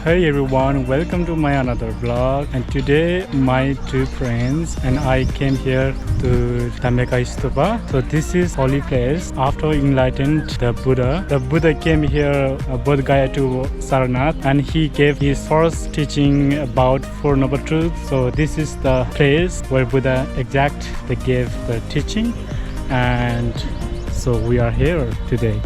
Hey everyone, welcome to my another vlog, and today my two friends and I came here to Damekha Stupa. So this is holy place. After enlightened the Buddha came here, Bodh Gaya to Sarnath, and he gave his first teaching about Four Noble Truths. So this is the place where Buddha gave the teaching, and so we are here today.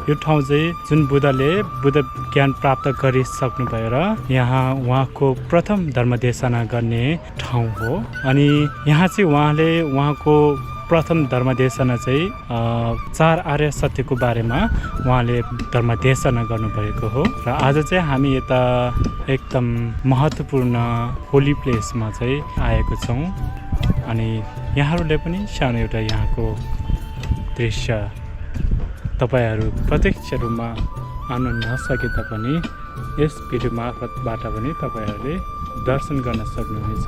यो ठाउँ चाहिँ जुन बुद्धले बुद्ध ज्ञान प्राप्त गरिसक्नु भएर यहाँ उहाँको प्रथम धर्मदेशना गर्ने ठाउँ हो। अनि यहाँ चाहिँ उहाँले उहाँको प्रथम धर्मदेशना चाहिँ चार आर्य सत्यको बारेमा उहाँले धर्मदेशना गर्नुभएको हो। र आज चाहिँ हामी यता एकदम महत्त्वपूर्ण होली प्लेसमा चाहिँ आएको छौँ। अनि यहाँहरूले पनि सानो एउटा यहाँको दृश्य तपाईहरु प्रत्यक्ष रूपमा आउन नसके तापनि यस भिडियो मार्फतबाट पनि तपाईहरुले दर्शन गर्न सक्नुहुनेछ।